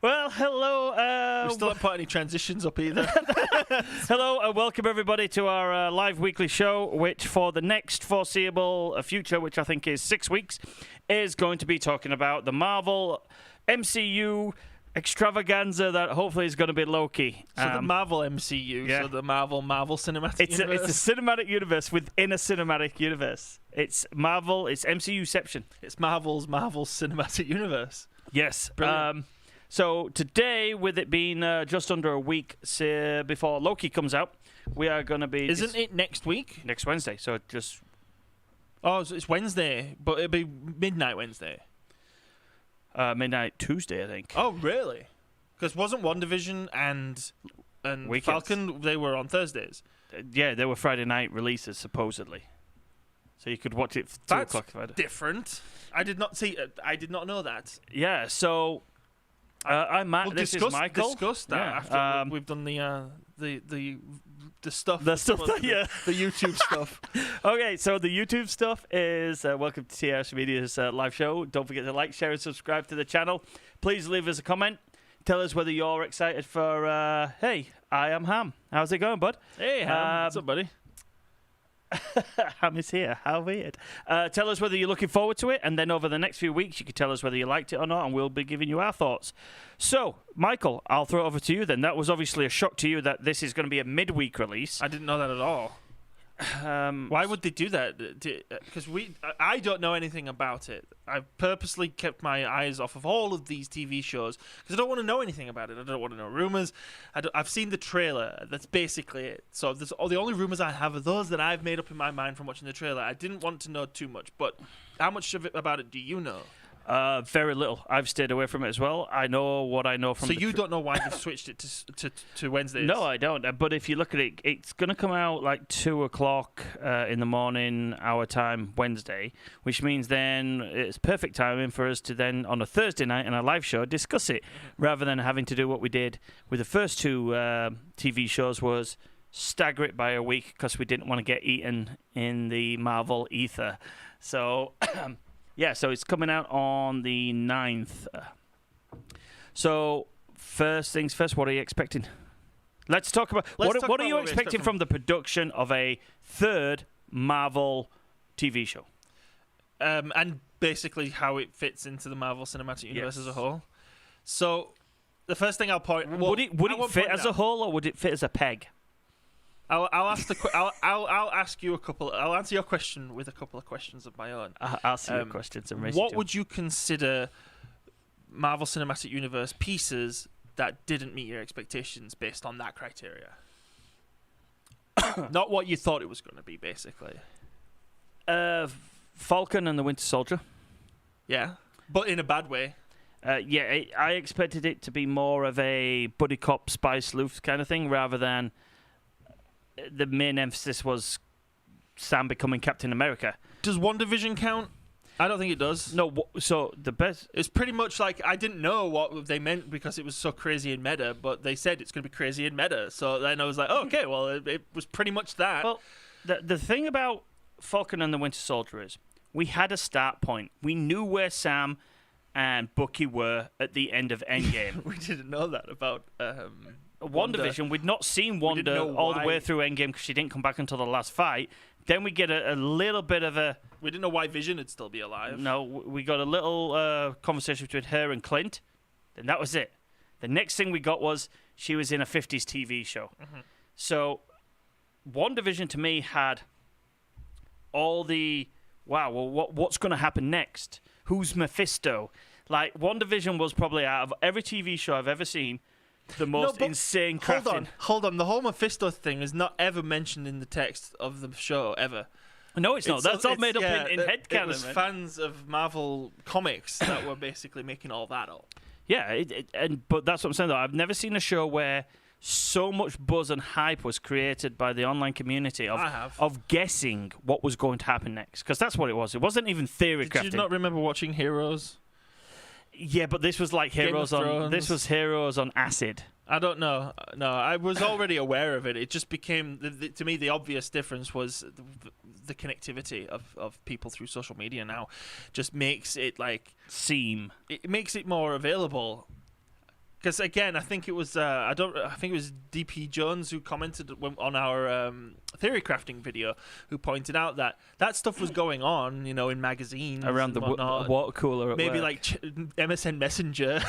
Well, hello. We still haven't put any transitions up either. Hello and welcome everybody to our live weekly show, which for the next foreseeable future, which I think is 6 weeks, is going to be talking about the Marvel MCU extravaganza that hopefully is going to be Loki. So the Marvel MCU, yeah. so the Marvel Cinematic Universe. It's a cinematic universe within a cinematic universe. It's Marvel, it's MCUception. It's Marvel's Cinematic Universe. Yes. Brilliant. So today, with it being just under a week before Loki comes out, we are going to be... Isn't it next week? Next Wednesday, so just... Oh, so it's Wednesday, but it'll be midnight Wednesday. Midnight Tuesday, I think. Oh, really? Because wasn't WandaVision and Weekends. Falcon, they were on Thursdays? Yeah, they were Friday night releases, supposedly. So you could watch it for 2 That's o'clock Friday. different. I did not know that. Yeah, so... I'm Matt, We'll this is Michael. discuss that after we've done the stuff. The stuff, the YouTube stuff. Okay, so the YouTube stuff is welcome to TRS Media's live show. Don't forget to like, share, and subscribe to the channel. Please leave us a comment. Tell us whether you're excited for, hey, I am Ham. How's it going, bud? Hey, Ham. What's up, buddy? Ham is here. How weird. Tell us whether you're looking forward to it, and then over the next few weeks, you can tell us whether you liked it or not, and we'll be giving you our thoughts. So, Michael, I'll throw it over to you then. That was obviously a shock to you that this is going to be a midweek release. I didn't know that at all. Why would they do that? Because I don't know anything about it. I've purposely kept my eyes off of all of these TV shows because I don't want to know anything about it. I don't want to know rumors. I've seen the trailer. That's basically it. So the only rumors I have are those that I've made up in my mind from watching the trailer. I didn't want to know too much, but how much of it about it do you know? Very little. I've stayed away from it as well. I know what I know from. So you don't know why they switched it to Wednesdays? No, I don't. But if you look at it, it's going to come out like 2 o'clock in the morning, our time, Wednesday, which means then it's perfect timing for us to then on a Thursday night in a live show discuss it, rather than having to do what we did with the first two TV shows was stagger it by a week because we didn't want to get eaten in the Marvel ether. So. Yeah, so it's coming out on the 9th. So, first things first, what are you expecting? Let's talk about... What are you expecting from the production of a third Marvel TV show? And basically how it fits into the Marvel Cinematic Universe as a whole. So, the first thing I'll point... Would it fit as a whole, or would it fit as a peg? I'll ask you a couple. I'll answer your question with a couple of questions of my own. I'll see your questions and raise what would you consider Marvel Cinematic Universe pieces that didn't meet your expectations based on that criteria? Not what you thought it was going to be, basically. Falcon and the Winter Soldier. Yeah, but in a bad way. I expected it to be more of a buddy cop, spy sleuth kind of thing, rather than the main emphasis was Sam becoming Captain America. Does WandaVision count? I don't think it does. No, so the best... It's pretty much like, I didn't know what they meant because it was so crazy and meta, but they said it's going to be crazy and meta. So then I was like, oh, okay, well, it was pretty much that. Well, the thing about Falcon and the Winter Soldier is we had a start point. We knew where Sam and Bucky were at the end of Endgame. We didn't know that about... WandaVision, we'd not seen Wanda all the way through Endgame because she didn't come back until the last fight. Then we get a little bit of a... We didn't know why Vision would still be alive. No, we got a little conversation between her and Clint. Then that was it. The next thing we got was she was in a 50s TV show. Mm-hmm. So WandaVision to me had all the... Wow, well, what's going to happen next? Who's Mephisto? Like, WandaVision was probably, out of every TV show I've ever seen, the most insane crafting. Hold on. The whole Mephisto thing is not ever mentioned in the text of the show, ever. No, it's not. That's all made up in headcanon. It was fans of Marvel comics that were basically making all that up. Yeah, but that's what I'm saying, though. I've never seen a show where so much buzz and hype was created by the online community of guessing what was going to happen next. Because that's what it was. It wasn't even theory crafting. Did you not remember watching Heroes? Yeah, but this was like Heroes on... This was Heroes on acid. I don't know. No, I was already aware of it. It just became... to me, the obvious difference was the connectivity of people through social media now just makes it like... Seem. It makes it more available Because again, I think it was I think it was DP Jones who commented on our theory crafting video, who pointed out that stuff was going on, in magazines around the water cooler, maybe work. like MSN Messenger.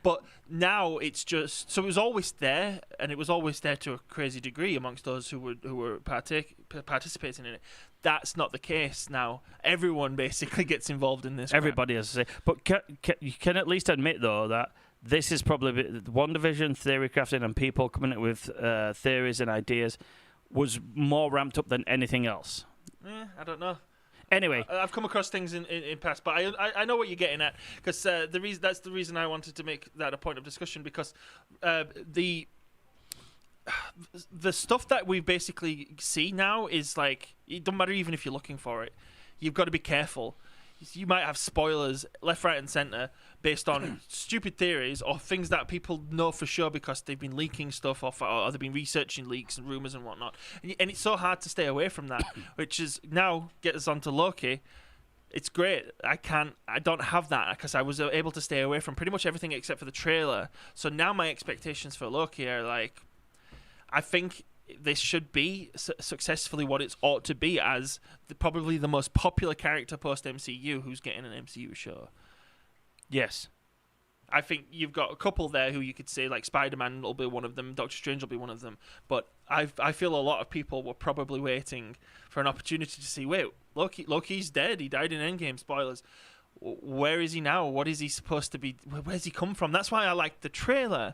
But now it's just so it was always there, and it was always there to a crazy degree amongst those who were participating in it. That's not the case now. Everyone basically gets involved in this. Everybody has to say, but you can at least admit though that this is probably WandaVision theory crafting and people coming up with theories and ideas was more ramped up than anything else. I don't know. Anyway, I've come across things in past, but I know what you're getting at, because that's the reason I wanted to make that a point of discussion, because the stuff that we basically see now is like, it doesn't matter even if you're looking for it. You've got to be careful. You might have spoilers left, right, and center based on stupid theories or things that people know for sure because they've been leaking stuff off, or they've been researching leaks and rumors and whatnot. And it's so hard to stay away from that, which is now get us onto Loki. It's great. I don't have that because I was able to stay away from pretty much everything except for the trailer. So now my expectations for Loki are like, I think this should be successfully what it ought to be, as probably the most popular character post-MCU who's getting an MCU show. yes. I think you've got a couple there who you could say, like Spider-Man will be one of them, Doctor Strange will be one of them, but I feel a lot of people were probably waiting for an opportunity to see, wait, Loki's dead, he died in Endgame, spoilers. Where is he now? What is he supposed to be? Where's he come from? That's why I like the trailer.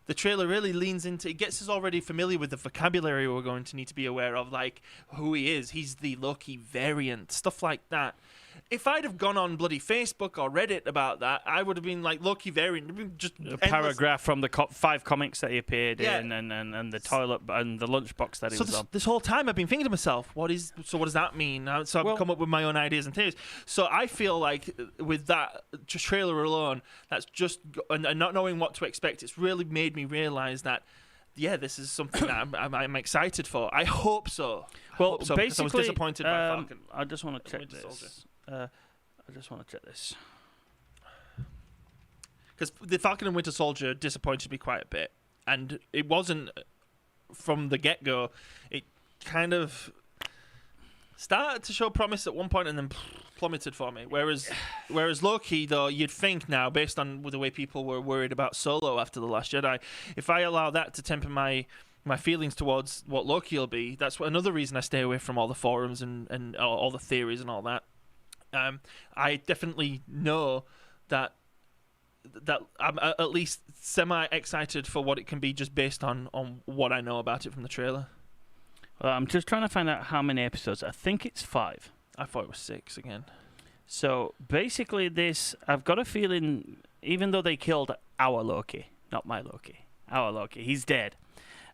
The trailer really leans into, it gets us already familiar with the vocabulary we're going to need to be aware of, like who he is. He's the Loki variant, stuff like that. If I'd have gone on bloody Facebook or Reddit about that, I would have been like, Loki variant, just a paragraph from the 5 comics that he appeared in, and the toilet and the lunchbox that he was on. This whole time I've been thinking to myself, what does that mean? So I've come up with my own ideas and theories. So I feel like with that trailer alone, that's just, and not knowing what to expect, it's really made me realize that, yeah, this is something that I'm excited for. I hope so. Well, basically, I was disappointed by Falcon. I just want to check this. Because the Falcon and Winter Soldier disappointed me quite a bit, and it wasn't from the get-go. It kind of started to show promise at one point and then plummeted for me. Whereas Loki, though, you'd think now, based on the way people were worried about Solo after The Last Jedi, if I allow that to temper my feelings towards what Loki will be, that's another reason I stay away from all the forums and all the theories and all that. I definitely know that I'm at least semi-excited for what it can be just based on what I know about it from the trailer. Well, I'm just trying to find out how many episodes. I think it's 5. I thought it was 6 again. So basically I've got a feeling, even though they killed our Loki, not my Loki, our Loki, he's dead.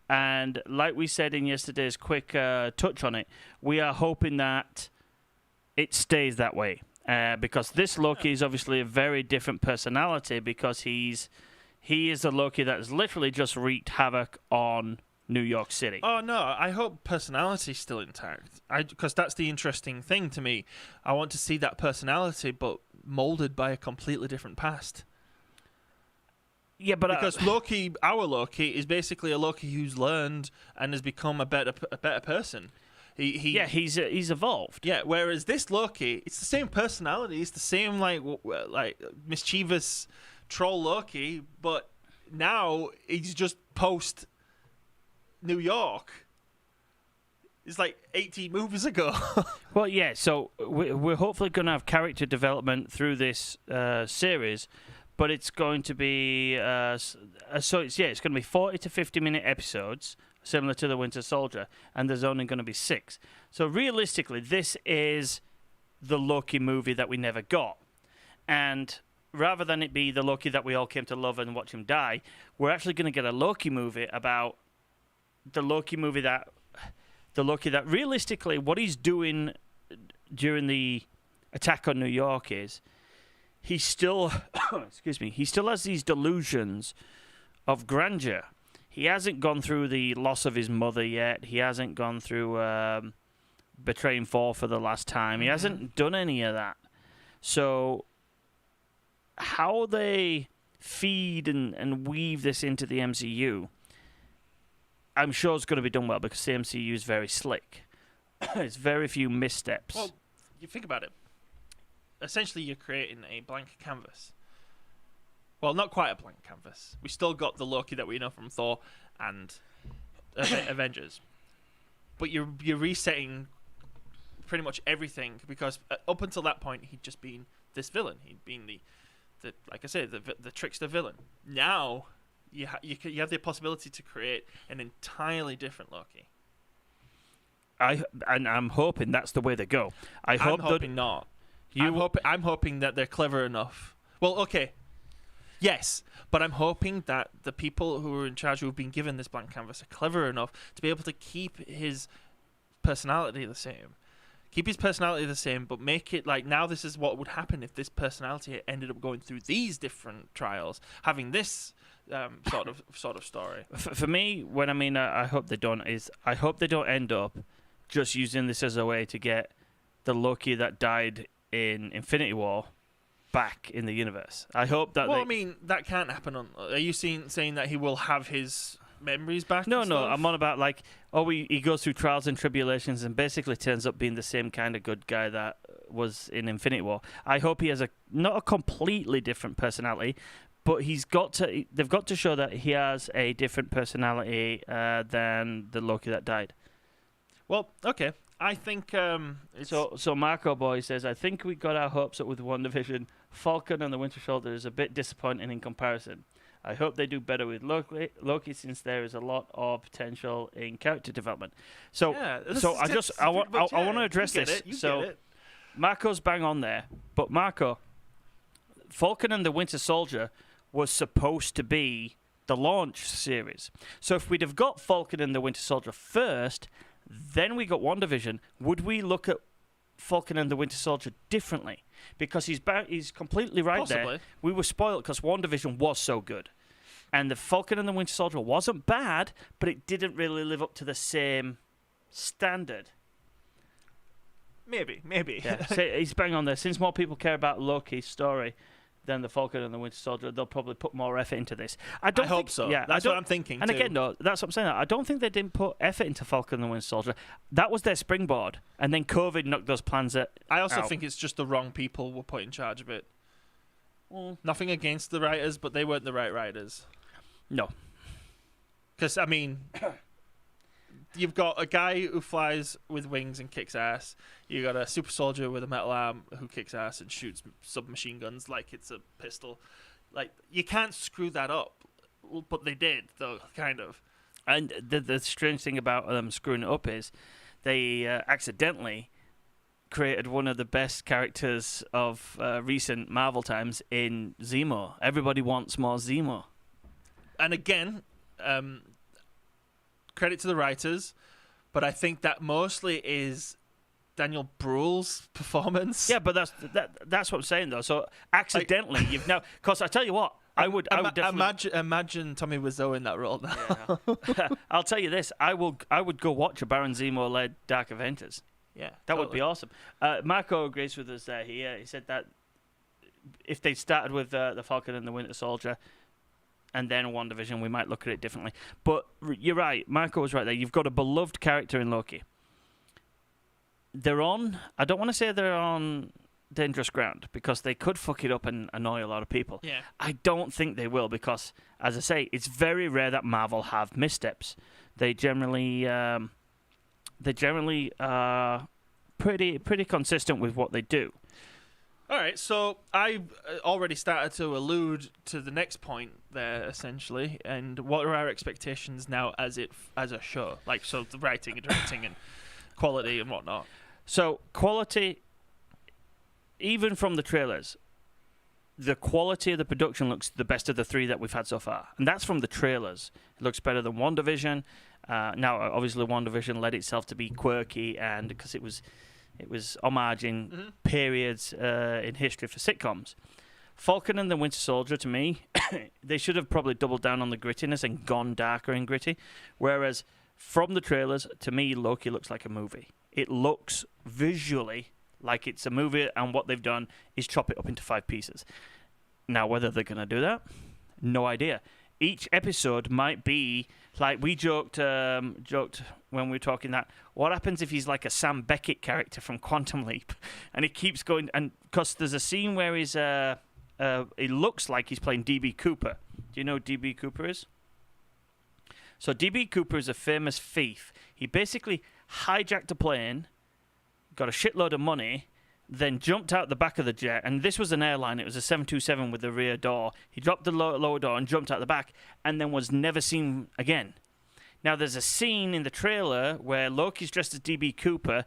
And like we said in yesterday's quick touch on it, we are hoping that it stays that way. Because this Loki is obviously a very different personality, because he is the Loki that has literally just wreaked havoc on New York City. Oh no, I hope personality's still intact. Because that's the interesting thing to me. I want to see that personality, but molded by a completely different past. Yeah, but because Loki, our Loki, is basically a Loki who's learned and has become a better person. He's evolved. Yeah, whereas this Loki, it's the same personality, it's the same like mischievous troll Loki, but now he's just post New York. It's like 18 movies ago. Well, yeah, so we're hopefully going to have character development through this series, but it's going to be it's going to be 40 to 50-minute episodes, similar to the Winter Soldier, and there's only going to be 6. So realistically, this is the Loki movie that we never got. And rather than it be the Loki that we all came to love and watch him die, we're actually going to get a Loki movie about the Loki that realistically what he's doing during the attack on New York is he still he still has these delusions of grandeur. He hasn't gone through the loss of his mother yet. He hasn't gone through betraying Thor for the last time. He hasn't done any of that. So how they feed and weave this into the MCU, I'm sure it's going to be done well because the MCU is very slick. There's very few missteps. Well, you think about it. Essentially, you're creating a blank canvas. Well, not quite a blank canvas. We still got the Loki that we know from Thor and Avengers. But you're resetting pretty much everything because up until that point, he'd just been this villain. He'd been the like I said, the trickster villain. Now, you have the possibility to create an entirely different Loki. I'm hoping that's the way they go. I'm hoping not. I'm hoping that they're clever enough. Well, okay. Yes, but I'm hoping that the people who are in charge, who have been given this blank canvas, are clever enough to be able to keep his personality the same. Keep his personality the same, but make it like, now this is what would happen if this personality ended up going through these different trials, having this sort of story. For me, when I mean I hope they don't, is I hope they don't end up just using this as a way to get the Loki that died in Infinity War back in the universe. I hope that. Well, I mean, that can't happen. Are you saying that he will have his memories back? No. I'm on about like, he goes through trials and tribulations and basically turns up being the same kind of good guy that was in Infinity War. I hope he has not a completely different personality, but they've got to show that he has a different personality than the Loki that died. Well, okay. I think so Marco Boy says, I think we got our hopes up with WandaVision. Falcon and the Winter Soldier is a bit disappointing in comparison. I hope they do better with Loki since there is a lot of potential in character development. So I want to address this. Marco's bang on there, but Marco, Falcon and the Winter Soldier was supposed to be the launch series. So if we'd have got Falcon and the Winter Soldier first, then we got WandaVision, would we look at Falcon and the Winter Soldier differently? Because he's completely right. Possibly. There. We were spoiled because WandaVision was so good. And the Falcon and the Winter Soldier wasn't bad, but it didn't really live up to the same standard. Maybe. Yeah, so he's bang on there. Since more people care about Loki's story than the Falcon and the Winter Soldier, they'll probably put more effort into this. I hope so. Yeah, that's what I'm thinking. And too. Again, though, that's what I'm saying. I don't think they didn't put effort into Falcon and the Winter Soldier. That was their springboard, and then COVID knocked those plans out. I also think it's just the wrong people were put in charge of it. Nothing against the writers, but they weren't the right writers. No. Because, I mean, you've got a guy who flies with wings and kicks ass. You got a super soldier with a metal arm who kicks ass and shoots submachine guns like it's a pistol. Like, you can't screw that up. But they did, though, kind of. And the strange thing about them screwing it up is they accidentally created one of the best characters of recent Marvel times in Zemo. Everybody wants more Zemo. And again, credit to the writers, but I think that mostly is Daniel Bruhl's performance. Yeah, but that's what I'm saying though. So accidentally, you've now, because I tell you what, I would definitely imagine Tommy Wiseau in that role now. Yeah. I'll tell you this: I would go watch a Baron Zemo-led Dark Avengers. Yeah, that would be awesome. Marco agrees with us there. He said that if they started with the Falcon and the Winter Soldier, and then WandaVision, we might look at it differently. But you're right. Marco was right there. You've got a beloved character in Loki. I don't want to say they're on dangerous ground because they could fuck it up and annoy a lot of people. Yeah. I don't think they will because, as I say, it's very rare that Marvel have missteps. They generally are pretty consistent with what they do. All right, so I've already started to allude to the next point there, essentially, and what are our expectations now as a show? Like, so the writing and directing and quality and whatnot. So quality, even from the trailers, the quality of the production looks the best of the three that we've had so far, and that's from the trailers. It looks better than WandaVision. Now, obviously, WandaVision led itself to be quirky, and because it was homaging periods in history for sitcoms. Falcon and the Winter Soldier, to me, they should have probably doubled down on the grittiness and gone darker and gritty. Whereas from the trailers, to me, Loki looks like a movie. It looks visually like it's a movie, and what they've done is chop it up into 5 pieces. Now, whether they're going to do that, No idea. Each episode might be like we joked when we were talking that what happens if he's like a Sam Beckett character from Quantum Leap, and he keeps going, and because there's a scene where he's it looks like he's playing DB Cooper. Do you know who DB Cooper is? So DB Cooper is a famous thief. He basically hijacked a plane, got a shitload of money, then jumped out the back of the jet, and this was an airline. It was a 727 with the rear door. He dropped the lower door and jumped out the back, and then was never seen again. Now, there's a scene in the trailer where Loki's dressed as DB Cooper,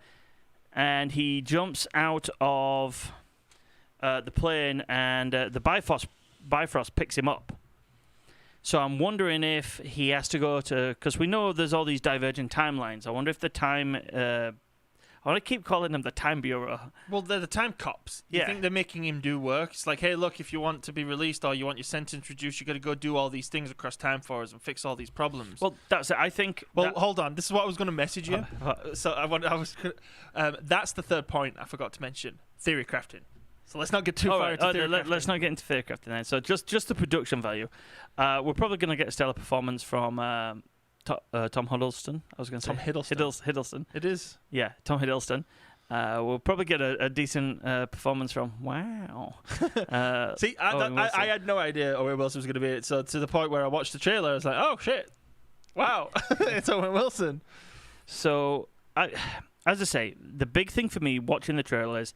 and he jumps out of the plane, and the Bifrost picks him up. So I'm wondering if he has to go to... Because we know there's all these divergent timelines. I wonder if the time... I want to keep calling them the Time Bureau. Well, they're the time cops. You think they're making him do work? It's like, hey, look, if you want to be released or you want your sentence reduced, you got to go do all these things across time for us and fix all these problems. Well, that's it. I think... Well, hold on. This is what I was going to message you. That's the third point I forgot to mention. Theory crafting. So let's not get too far into theory crafting. Let's not get into theory crafting then. So just the production value. We're probably going to get a stellar performance from... Tom Hiddleston. I was going to say Tom Hiddleston. Hiddleston. It is. Yeah, Tom Hiddleston. We'll probably get a decent performance from. Wow. See, I had no idea Owen Wilson was going to be it. So to the point where I watched the trailer, I was like, oh shit, wow, it's Owen Wilson. So, as I say, the big thing for me watching the trailer is,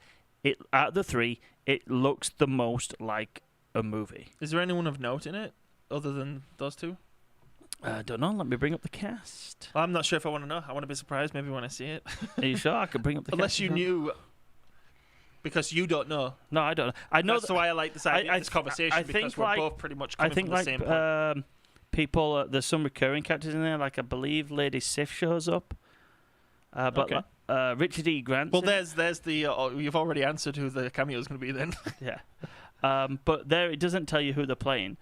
out of the three, it looks the most like a movie. Is there anyone of note in it other than those two? I don't know. Let me bring up the cast. I'm not sure if I want to know. I want to be surprised maybe when I see it. Are you sure? I could bring up the Unless cast. Unless you knew. Because you don't know. No, I don't know. I know that's why I like this idea, this conversation, because we're both pretty much coming from the same point. People, there's some recurring characters in there. Like, I believe Lady Sif shows up. But Richard E. Grant. Well, there's the... you've already answered who the cameo is going to be then. Yeah. But there, it doesn't tell you who they're playing.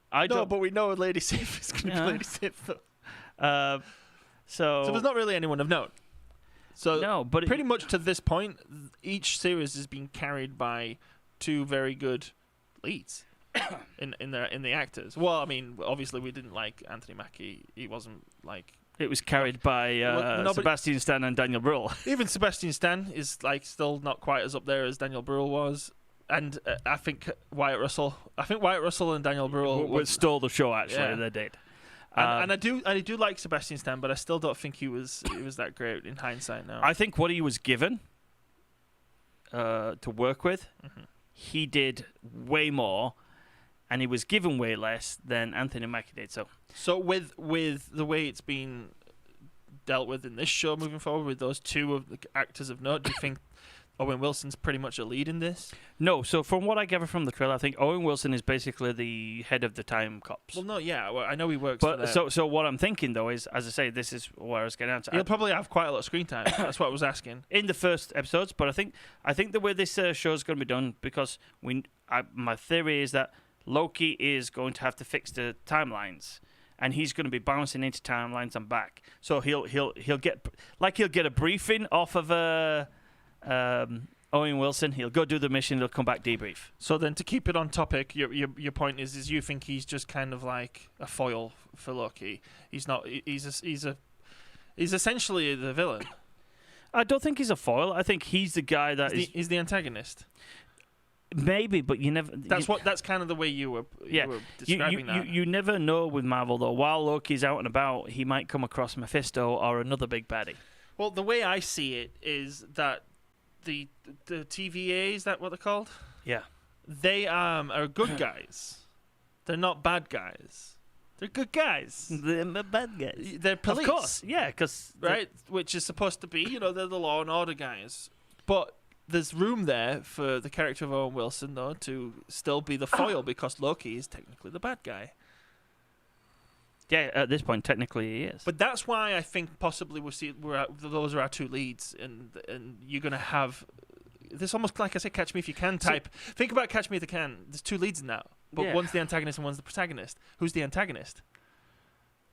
But we know Lady Sif is going to be Lady Sif, though. So there's not really anyone of note. So no, but pretty much to this point, each series has been carried by two very good leads in the actors. Well, I mean, obviously we didn't like Anthony Mackie. He wasn't like... It was carried by Sebastian Stan and Daniel Bruhl. Even Sebastian Stan is like still not quite as up there as Daniel Bruhl was. And I think Wyatt Russell and Daniel Bruhl stole the show. Actually, they did. And I do like Sebastian Stan, but I still don't think he was that great in hindsight now. I think what he was given to work with, he did way more, and he was given way less than Anthony Mackie did. So with the way it's been dealt with in this show moving forward, with those two of the actors of note, do you think Owen Wilson's pretty much a lead in this? No, so from what I gather from the trailer, I think Owen Wilson is basically the head of the time cops. Well, no, yeah, I know he works for them. So what I'm thinking, though, is, as I say, this is where I was getting at. He'll probably have quite a lot of screen time. That's what I was asking. In the first episodes, but I think the way this show is going to be done, because my theory is that Loki is going to have to fix the timelines, and he's going to be bouncing into timelines and back. So he'll get a briefing off of Owen Wilson. He'll go do the mission. He'll come back, debrief. So then, to keep it on topic, your point is you think he's just kind of like a foil for Loki. He's not. He's essentially the villain. I don't think he's a foil. I think he's the guy that he's the antagonist. Maybe, but you never. That's kind of the way you were describing that. You never know with Marvel, though. While Loki's out and about, he might come across Mephisto or another big baddie. Well, the way I see it is that the TVA, is that what they're called? Yeah. They are good guys. They're not bad guys. They're good guys. They're bad guys. They're police. Of course, yeah, because right, which is supposed to be, they're the law and order guys. But there's room there for the character of Owen Wilson, though, to still be the foil because Loki is technically the bad guy. Yeah, at this point, technically he is. But that's why I think possibly those are our two leads, and you're going to have this almost like I said, Catch Me If You Can type. Think about Catch Me If You Can. There's two leads in that, but one's the antagonist and one's the protagonist. Who's the antagonist?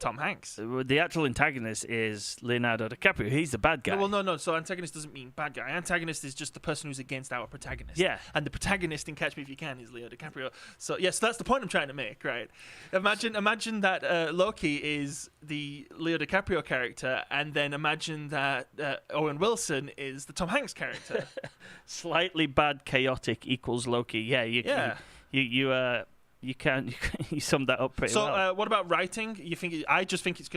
Tom Hanks. The actual antagonist is Leonardo DiCaprio. He's the bad guy. No. So antagonist doesn't mean bad guy. Antagonist is just the person who's against our protagonist. Yeah. And the protagonist in Catch Me If You Can is Leo DiCaprio. So yes, that's the point I'm trying to make, right? Imagine that Loki is the Leo DiCaprio character, and then imagine that Owen Wilson is the Tom Hanks character. Slightly bad, chaotic equals Loki. Yeah. You summed that up pretty well. So, what about writing? You think? I just think it's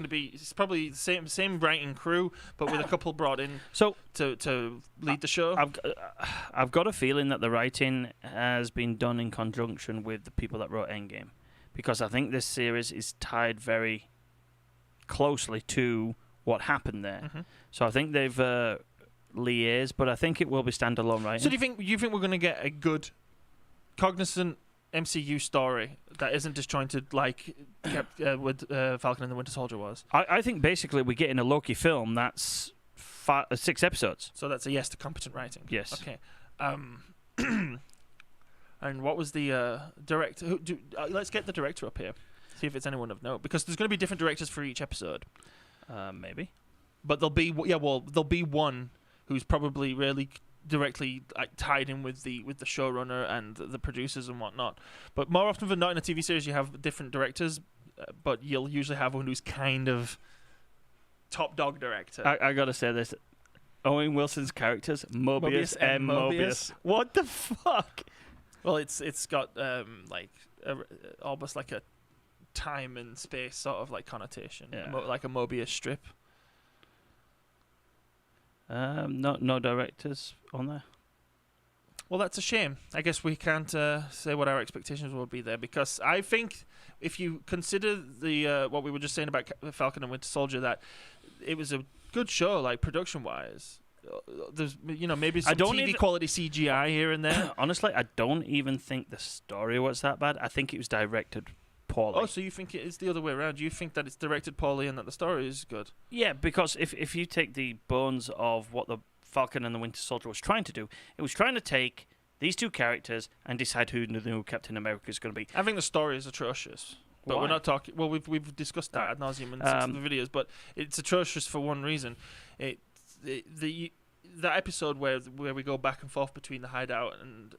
probably the same writing crew, but with a couple brought in to lead the show. I've got a feeling that the writing has been done in conjunction with the people that wrote Endgame, because I think this series is tied very closely to what happened there. Mm-hmm. So I think they've liaised, but I think it will be standalone writing. So do you think we're going to get a good, cognizant MCU story that isn't disjointed like with Falcon and the Winter Soldier was? I think basically we're getting a Loki film that's 6 episodes. So that's a yes to competent writing. Yes. Okay. And what was the director? Let's get the director up here. See if it's anyone of note, because there's going to be different directors for each episode. Maybe. But there'll be one who's probably really directly tied in with the showrunner and the producers and whatnot. But more often than not, in a TV series, you have different directors, but you'll usually have one who's kind of top dog director. I gotta say this: Owen Wilson's characters, Mobius and Mobius. What the fuck? Well, it's got almost like a time and space sort of like connotation, like a Mobius strip. No directors on there. Well, that's a shame. I guess we can't say what our expectations will be there, because I think if you consider the what we were just saying about Falcon and Winter Soldier, that it was a good show, like production-wise. There's maybe some TV quality CGI here and there. Honestly, I don't even think the story was that bad. I think it was directed poorly. Oh, so you think it is the other way around? You think that it's directed poorly and that the story is good? Yeah, because if you take the bones of what the Falcon and the Winter Soldier was trying to do, it was trying to take these two characters and decide who the new Captain America is going to be. I think the story is atrocious. But we're not talking. Well, we've discussed that ad nauseum in some of the videos, but it's atrocious for one reason. That episode where we go back and forth between the hideout and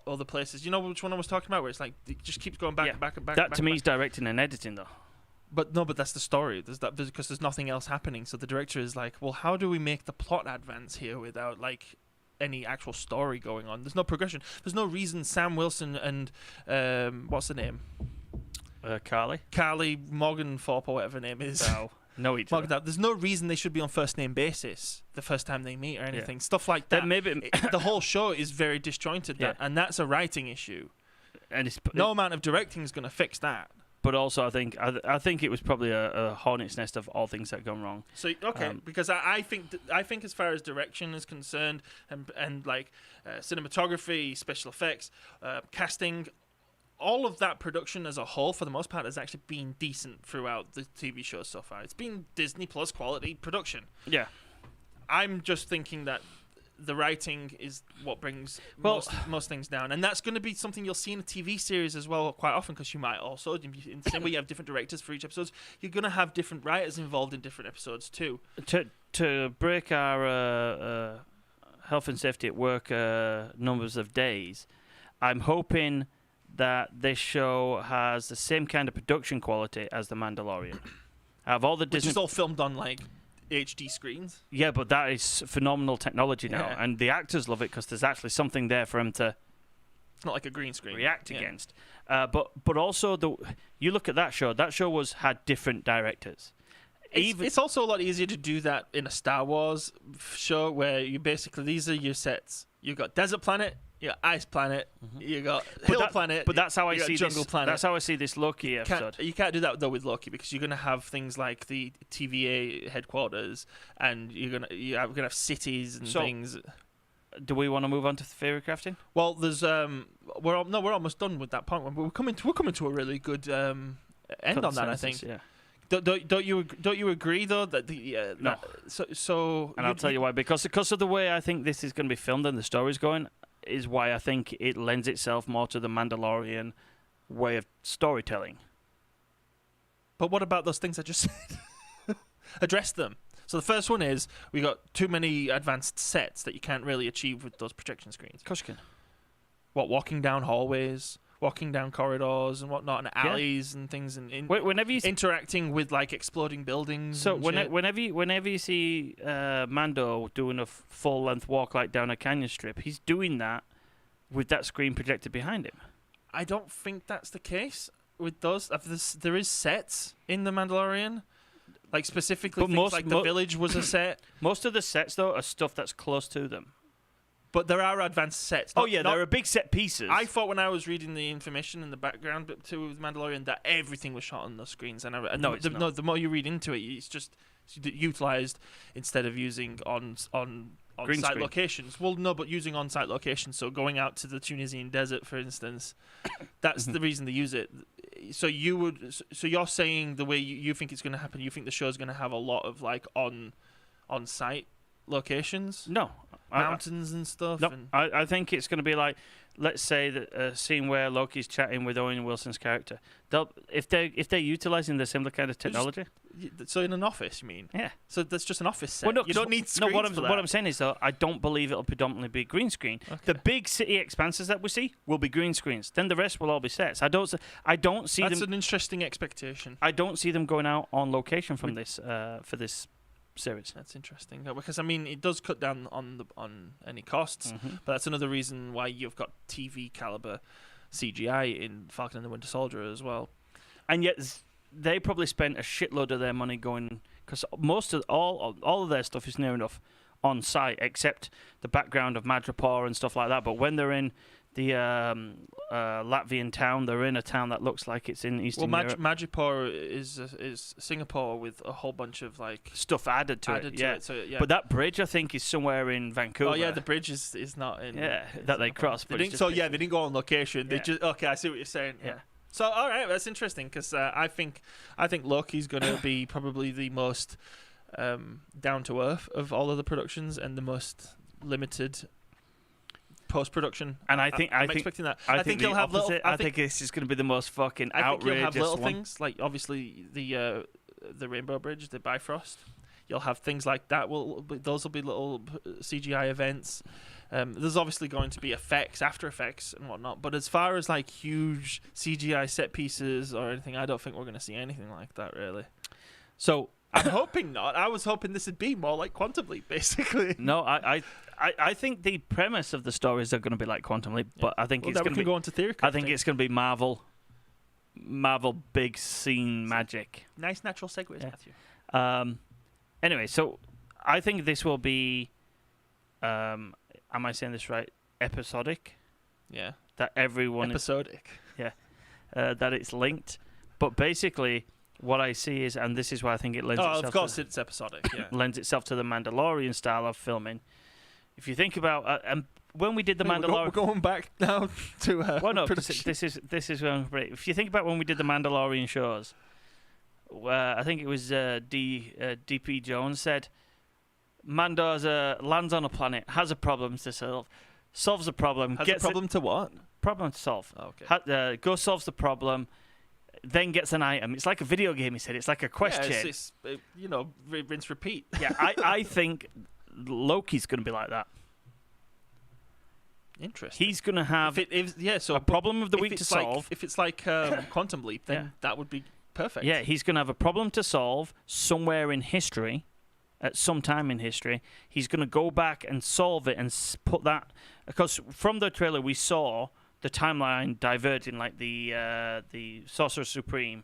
other places. You know which one I was talking about? Where it's like it just keeps going back and back and back. That to me is directing and editing, though. But that's the story. Because there's nothing else happening. So the director is like, well, how do we make the plot advance here without like any actual story going on? There's no progression. There's no reason Sam Wilson and what's the name? Carly Morgenthorpe or whatever her name is. No, each other. There's no reason they should be on first name basis the first time they meet or anything. Stuff like that. The whole show is very disjointed, and that's a writing issue. And no amount of directing is going to fix that. But also, I think it was probably a hornet's nest of all things that have gone wrong. So because I think as far as direction is concerned, and like cinematography, special effects, casting, all of that production as a whole, for the most part, has actually been decent throughout the TV show so far. It's been Disney Plus quality production. Yeah. I'm just thinking that the writing is what brings most things down. And that's going to be something you'll see in a TV series as well quite often, because you might also, in the same way you have different directors for each episode, you're going to have different writers involved in different episodes too. To break our health and safety at work numbers of days, I'm hoping that this show has the same kind of production quality as The Mandalorian. Which is all filmed on like HD screens. Yeah, but that is phenomenal technology now, and the actors love it because there's actually something there for them to. It's not like a green screen. React against. But also you look at that show. That show had different directors. It's also a lot easier to do that in a Star Wars show where you basically, these are your sets. You've got desert planet, you got ice planet, you got hill planet. But that's how I see jungle this. Planet. That's how I see this Loki episode. You can't do that though with Loki, because you're gonna have things like the TVA headquarters, and you're gonna have cities and things. Do we want to move on to theory crafting? Well, there's we're almost done with that point. We're coming to a really good end on that, I think. Yeah. Don't you agree though that no? And I'll tell you why. Because of the way I think this is going to be filmed and the story's going, is why I think it lends itself more to the Mandalorian way of storytelling. But what about those things I just said? Address them. So the first one is we got too many advanced sets that you can't really achieve with those projection screens. Of course you can. What, walking down hallways, walking down corridors and whatnot, and alleys and things, and whenever you interacting with like exploding buildings. So and whenever you see Mando doing a full length walk like down a canyon strip, he's doing that with that screen projected behind him. I don't think that's the case with those. There is sets in The Mandalorian. Like specifically, but things like the village was a set. Most of the sets, though, are stuff that's close to them. But there are advanced sets. There are big set pieces. I thought when I was reading the information in the background to The Mandalorian that everything was shot on those screens. And the more you read into it, it's just utilized instead of using on on-site locations. Well, no, but using on-site locations. So going out to the Tunisian desert, for instance, that's the reason they use it. So you're saying the way you think it's going to happen, you think the show's going to have a lot of like on-site locations? No. Mountains and stuff? No, I think it's going to be like, let's say that a scene where Loki's chatting with Owen Wilson's character. If they're utilizing the similar kind of technology. So in an office, you mean? Yeah. So that's just an office set. Well, no, you don't need screens for that. What I'm saying is, though, I don't believe it'll predominantly be green screen. Okay. The big city expanses that we see will be green screens. Then the rest will all be sets. I don't see them. That's an interesting expectation. I don't see them going out on location from this for this series. That's interesting because I mean it does cut down on any costs, but that's another reason why you've got TV caliber CGI in Falcon and the Winter Soldier as well. And yet they probably spent a shitload of their money going, because most of all of their stuff is near enough on site except the background of Madripoor and stuff like that. But when they're in the Latvian town, they're in a town that looks like it's in Eastern Europe. Madripoor is Singapore with a whole bunch of like stuff added to it. So, yeah. But that bridge, I think, is somewhere in Vancouver. Oh yeah, the bridge is not in. Yeah, that they crossed. They didn't go on location. They just I see what you're saying. Yeah. So all right, that's interesting because I think Loki's going to be probably the most down to earth of all of the productions and the most limited post-production, and I'm expecting that. I think he'll have little. I think this is going to be the most fucking outrageous. I think you'll have little one. things like obviously the Rainbow Bridge, the Bifrost. You'll have things like that. Those will be little CGI events. There's obviously going to be effects, After Effects and whatnot. But as far as like huge CGI set pieces or anything, I don't think we're going to see anything like that really. So I'm hoping not. I was hoping this would be more like Quantum Leap, basically. No, I think the premise of the stories are going to be like Quantum Leap, but I think it's going to be. Go into theory. I think it's going to be Marvel big scene magic. Nice natural segues, Matthew. Anyway, so I think this will be. Am I saying this right? Episodic. Yeah. That everyone. Episodic. That it's linked, but basically. What I see is, and this is why I think it lends itself. Of course, it's episodic. Yeah, lends itself to the Mandalorian style of filming. If you think about, when we did the Mandalorian, we're going back now to. Well, no, this is going. If you think about when we did the Mandalorian shows, I think it was D.P. Jones said, Mando lands on a planet, has a problem to solve, solves the problem, gets a problem to what? Problem to solve. Oh, okay. Goes solves the problem. Then gets an item. It's like a video game, he said. It's like a question. Yeah, it's rinse, repeat. Yeah, I think Loki's going to be like that. Interesting. He's going to have a problem of the week to solve. If it's like Quantum Leap, then that would be perfect. Yeah, he's going to have a problem to solve somewhere in history, at some time in history. He's going to go back and solve it and put that... Because from the trailer we saw... the timeline diverging like the Sorcerer Supreme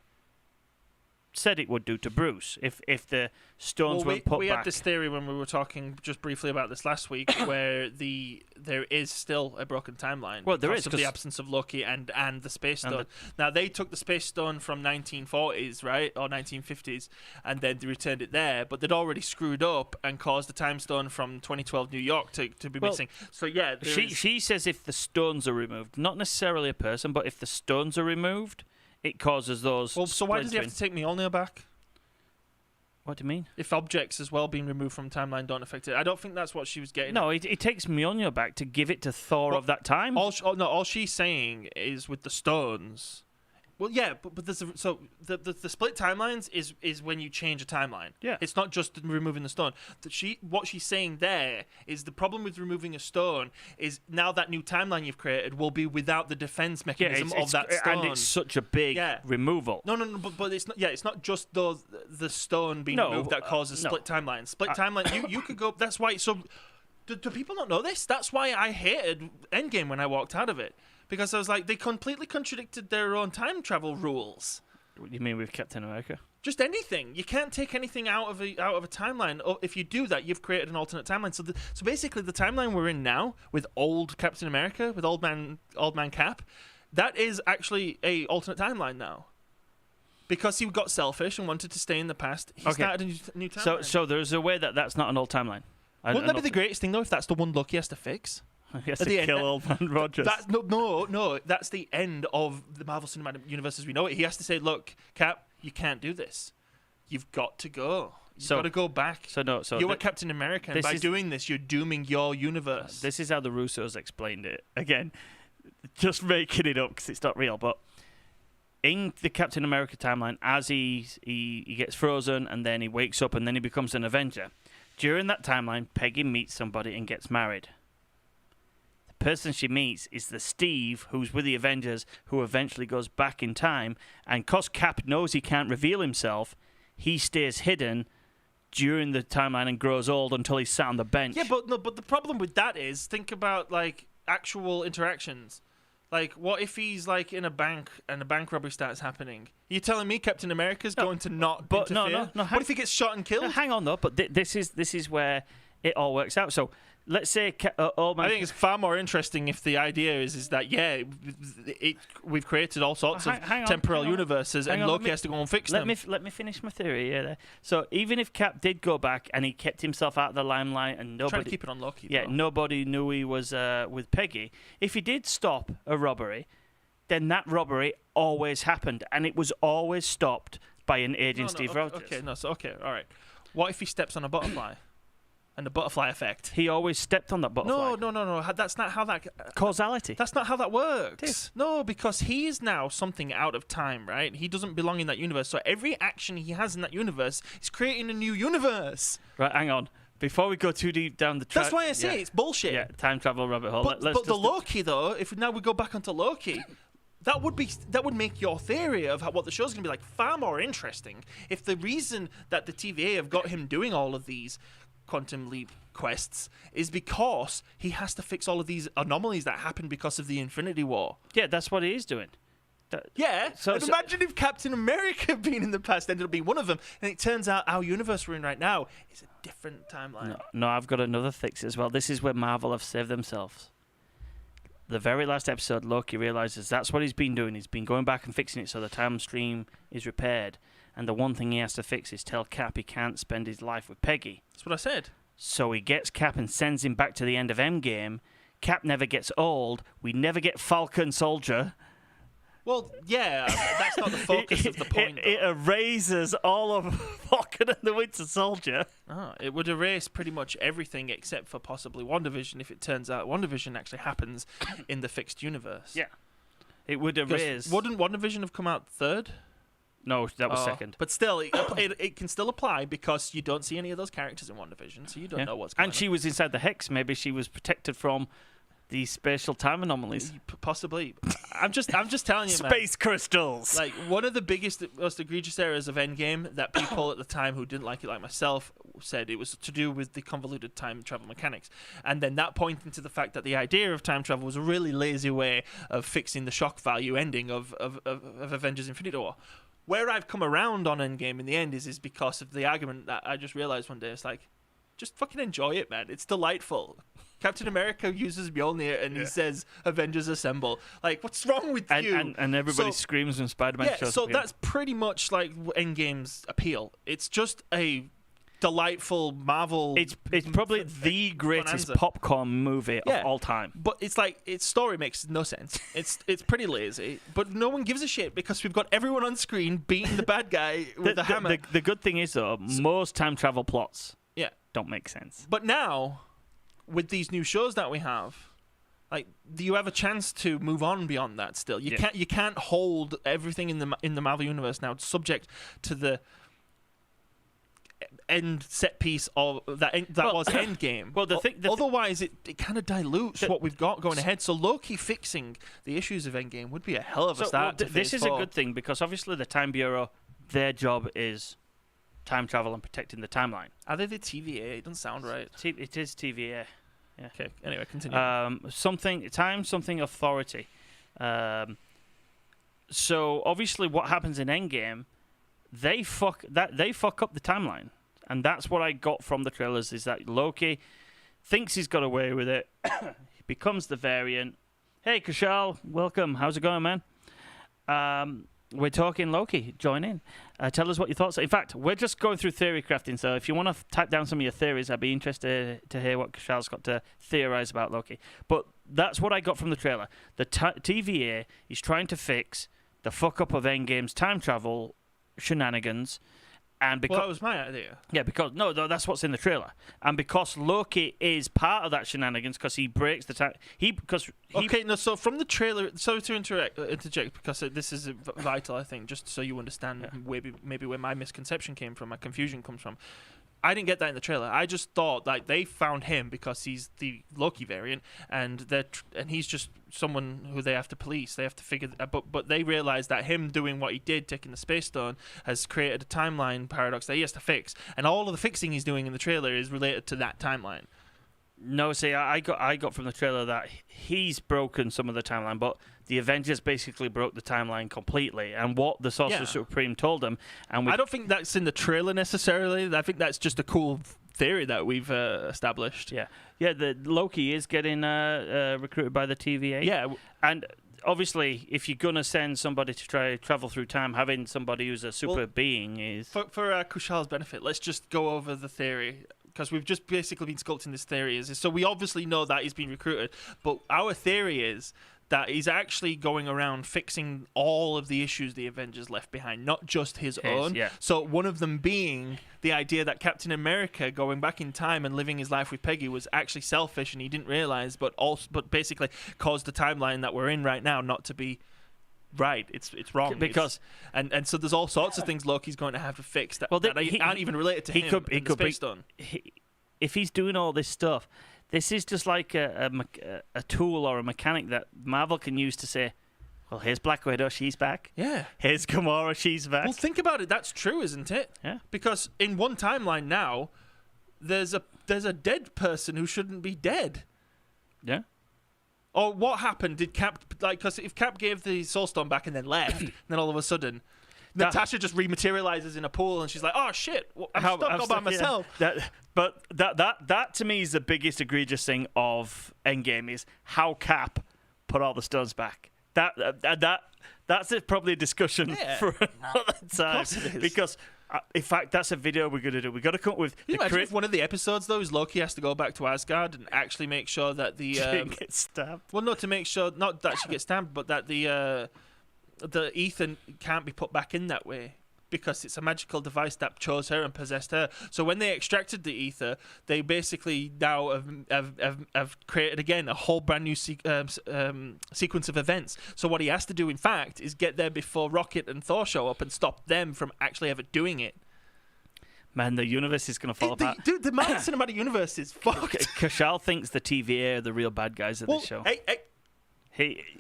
said it would do to Bruce if the stones were put back. We had this theory when we were talking just briefly about this last week, where there is still a broken timeline. Well, there is because of the absence of Loki and the Space Stone. Now they took the Space Stone from 1940s, right, or 1950s, and then they returned it there, but they'd already screwed up and caused the Time Stone from 2012 New York to be missing. So yeah, she says if the stones are removed, not necessarily a person, but if the stones are removed. It causes those. Well, so why does he have to take Mjolnir back? What do you mean? If objects as well being removed from timeline don't affect it, I don't think that's what she was getting. No, he takes Mjolnir back to give it to Thor of that time. All she's saying is with the stones, Well, yeah, but there's the split timelines is when you change a timeline. Yeah. It's not just removing the stone. What she's saying there is the problem with removing a stone is now that new timeline you've created will be without the defense mechanism of that stone. And it's such a big removal. No, but it's not. Yeah, it's not just the stone being removed that causes split timelines. Split timeline. You could go. That's why. So, do people not know this? That's why I hated Endgame when I walked out of it. Because I was like, they completely contradicted their own time travel rules. What do you mean with Captain America? Just anything. You can't take anything out of a timeline. Or if you do that, you've created an alternate timeline. So basically, the timeline we're in now with old Captain America, with old man Cap, that is actually a alternate timeline now. Because he got selfish and wanted to stay in the past, he started a new timeline. So there's a way that's not an old timeline. Wouldn't that be the greatest thing though? If that's the one Loki has to fix. He has to kill old man Rogers. No. That's the end of the Marvel Cinematic Universe as we know it. He has to say, "Look, Cap, you can't do this. You've got to go. You've got to go back. You were Captain America, and by doing this, you're dooming your universe." This is how the Russos explained it. Again, just making it up because it's not real. But in the Captain America timeline, as he gets frozen and then he wakes up and then he becomes an Avenger. During that timeline, Peggy meets somebody and gets married. Person she meets is the Steve who's with the Avengers, who eventually goes back in time, and cause Cap knows he can't reveal himself, he stays hidden during the timeline and grows old until he's sat on the bench. Yeah, but the problem with that is, think about like actual interactions. Like, what if he's like in a bank and a bank robbery starts happening? Are you telling me Captain America's going to not interfere? No. What if he gets shot and killed? Hang on though, but this is where it all works out. So let's say old man. I think it's far more interesting if the idea is that we've created all sorts of temporal universes and Loki has to go and fix them. Let me finish my theory here. There. So even if Cap did go back and he kept himself out of the limelight and nobody trying to keep it on Loki. Yeah, nobody knew he was with Peggy. If he did stop a robbery, then that robbery always happened and it was always stopped by an agent Steve Rogers. All right. What if he steps on a butterfly? And the butterfly effect. He always stepped on that butterfly. No. That's not how that... Causality. That's not how that works. No, because he is now something out of time, right? He doesn't belong in that universe. So every action he has in that universe is creating a new universe. Right, hang on. Before we go too deep down the track... That's why I say it's bullshit. Yeah, time travel rabbit hole. But the Loki, though, if now we go back onto Loki... That would make your theory of what the show's going to be like far more interesting if the reason that the TVA have got him doing all of these quantum leap quests is because he has to fix all of these anomalies that happened because of the Infinity War. Yeah, that's what he is doing. So imagine if Captain America being in the past ended up being one of them, and it turns out our universe we're in right now is a different timeline. No, I've got another fix as well. This is where Marvel have saved themselves. The very last episode, Loki realizes that's what he's been doing. He's been going back and fixing it so the time stream is repaired. And the one thing he has to fix is tell Cap he can't spend his life with Peggy. That's what I said. So he gets Cap and sends him back to the end of Endgame. Cap never gets old. We never get Falcon Soldier. Well, yeah, that's not the focus of the point. It erases all of Falcon and the Winter Soldier. It would erase pretty much everything except for possibly WandaVision if it turns out WandaVision actually happens in the fixed universe. Yeah. It would erase... Wouldn't WandaVision have come out third? No, that was second. But still, it can still apply because you don't see any of those characters in WandaVision, so you don't know what's going on. And she was inside the Hex. Maybe she was protected from these spatial time anomalies. Possibly. I'm just telling you, man. Space crystals! Like, one of the biggest, most egregious errors of Endgame that people at the time who didn't like it, like myself, said it was to do with the convoluted time travel mechanics. And then that pointed to the fact that the idea of time travel was a really lazy way of fixing the shock value ending of Avengers Infinity War. Where I've come around on Endgame in the end is because of the argument that I just realized one day. It's like, just fucking enjoy it, man. It's delightful. Captain America uses Mjolnir and he says, Avengers assemble. Like, what's wrong with you? And everybody screams when Spider-Man shows up. That's pretty much like Endgame's appeal. It's just a delightful Marvel... It's probably the greatest popcorn movie of all time. But it's like, its story makes no sense. It's pretty lazy, but no one gives a shit because we've got everyone on screen beating the bad guy with a hammer. The good thing is, though, most time travel plots don't make sense. But now, with these new shows that we have, Like, do you have a chance to move on beyond that? Still, you can't hold everything in the Marvel universe now subject to the end set piece of that was Endgame. Well, otherwise it kind of dilutes what we've got going ahead. So Loki fixing the issues of Endgame would be a hell of a start. This is a good thing, because obviously the Time Bureau, their job is time travel and protecting the timeline. Are they the TVA? It doesn't sound right. It is TVA. Yeah. Okay. Anyway, continue. Something authority. So obviously, what happens in Endgame, they fuck up the timeline, and that's what I got from the trailers. Is that Loki thinks he's got away with it, he becomes the variant. Hey, Kushal, welcome. How's it going, man? We're talking Loki. Join in. Tell us what your thoughts are. In fact, we're just going through theory crafting, so if you want to type down some of your theories, I'd be interested to hear what Kushal's got to theorize about Loki. But that's what I got from the trailer. The TVA is trying to fix the fuck-up of Endgame's time travel shenanigans. And because that was my idea. Yeah, because no, that's what's in the trailer, and because Loki is part of that shenanigans, because he breaks the time. So from the trailer, sorry to interject, because this is vital, I think, just so you understand maybe where my misconception came from, my confusion comes from. I didn't get that in the trailer. I just thought like they found him because he's the Loki variant, and he's just someone who they have to police. They have to figure. But they realized that him doing what he did, taking the Space Stone, has created a timeline paradox that he has to fix, and all of the fixing he's doing in the trailer is related to that timeline. No, see, I got from the trailer that he's broken some of the timeline, but the Avengers basically broke the timeline completely, and what the Sorcerer Supreme told them. And I don't think that's in the trailer necessarily. I think that's just a cool theory that we've established. Yeah. The Loki is getting recruited by the TVA. Yeah, and obviously, if you're gonna send somebody to try travel through time, having somebody who's a super being is for Kushal's benefit. Let's just go over the theory, because we've just basically been sculpting this theory. So we obviously know that he's been recruited, but our theory is that he's actually going around fixing all of the issues the Avengers left behind, not just his own. Yeah. So one of them being the idea that Captain America going back in time and living his life with Peggy was actually selfish, and he didn't realize, but basically caused the timeline that we're in right now not to be right. It's wrong, because and so there's all sorts of things Loki's going to have to fix that aren't even related to him. He could be done. If he's doing all this stuff, this is just like a tool or a mechanic that Marvel can use to say, well, here's Black Widow, she's back. Yeah. Here's Gamora, she's back. Well, think about it. That's true, isn't it? Yeah. Because in one timeline now, there's a dead person who shouldn't be dead. Yeah. Or what happened? Did Cap, because if Cap gave the Soul Stone back and then left, and then all of a sudden Natasha just rematerializes in a pool, and she's like, "Oh shit, I'm stuck all by myself." Yeah. That to me is the biggest egregious thing of Endgame, is how Cap put all the stones back. That's probably a discussion for another time. Because in fact, that's a video we're going to do. We've got to come up with. Can you imagine if one of the episodes though is Loki has to go back to Asgard and actually make sure that the she gets stabbed. Well, no, to make sure not that she gets stabbed, but that the Ethan can't be put back in that way, because it's a magical device that chose her and possessed her. So when they extracted the ether, they basically now have created again a whole brand new sequence of events. So what he has to do, in fact, is get there before Rocket and Thor show up and stop them from actually ever doing it. Man, the universe is going to fall apart. Dude, the Marvel Cinematic Universe is fucked. Kushal thinks the TVA are the real bad guys of this show.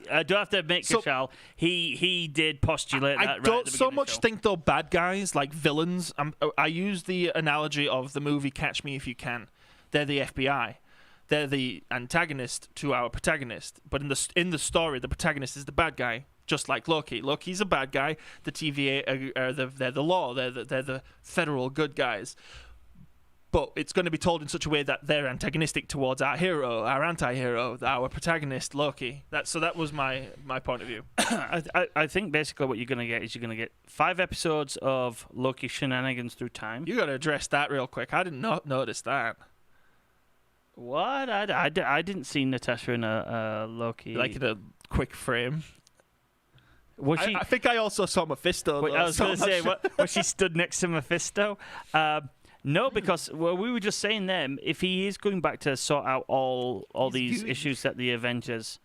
I do have to admit, Kushal, he did postulate that. I don't so much think they're bad guys, like villains. I use the analogy of the movie Catch Me If You Can. They're the FBI. They're the antagonist to our protagonist. But in the story, the protagonist is the bad guy, just like Loki. Loki's a bad guy. The TVA they're the law. They're the federal good guys. But it's going to be told in such a way that they're antagonistic towards our hero, our anti-hero, our protagonist, Loki. That was my point of view. I think basically what you're going to get is you're going to get 5 episodes of Loki shenanigans through time. You got to address that real quick. I did not notice that. What? I didn't see Natasha in a Loki. Like in a quick frame. Was she? I think I also saw Mephisto. I was going to say, was she stood next to Mephisto? No, because well, we were just saying then, if he is going back to sort out all these issues that the Avengers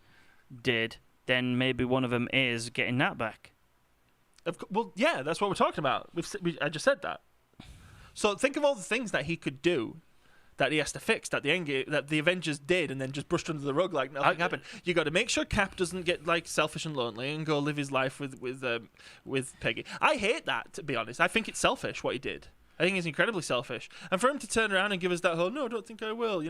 did, then maybe one of them is getting that back. Well, yeah, that's what we're talking about. I just said that. So think of all the things that he could do that he has to fix, that the Avengers did and then just brushed under the rug like nothing happened. You got to make sure Cap doesn't get like selfish and lonely and go live his life with Peggy. I hate that, to be honest. I think it's selfish what he did. I think it's incredibly selfish. And for him to turn around and give us that whole, no, I don't think I will,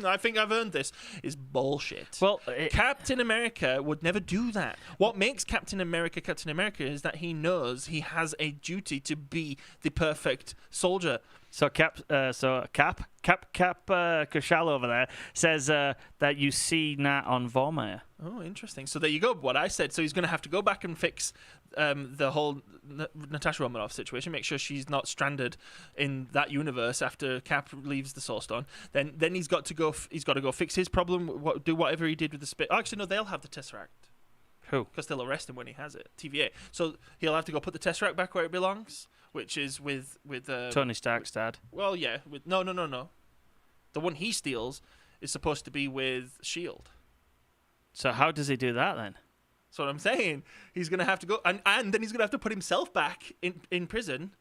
I think I've earned this, is bullshit. Well, Captain America would never do that. What makes Captain America is that he knows he has a duty to be the perfect soldier. So Cap Kushal over there says that you see Nat on Vormir. Oh, interesting. So there you go. What I said. So he's going to have to go back and fix the whole Natasha Romanoff situation. Make sure she's not stranded in that universe after Cap leaves the Soul Stone. Then he's got to go. He's got to go fix his problem. Do whatever he did with the spit. Actually, no, they'll have the Tesseract. Who? Because they'll arrest him when he has it. TVA. So he'll have to go put the Tesseract back where it belongs, which is with Tony Stark's dad. Well, yeah. No. The one he steals is supposed to be with S.H.I.E.L.D. So how does he do that then? That's what I'm saying. He's going to have to go, and then he's going to have to put himself back in prison,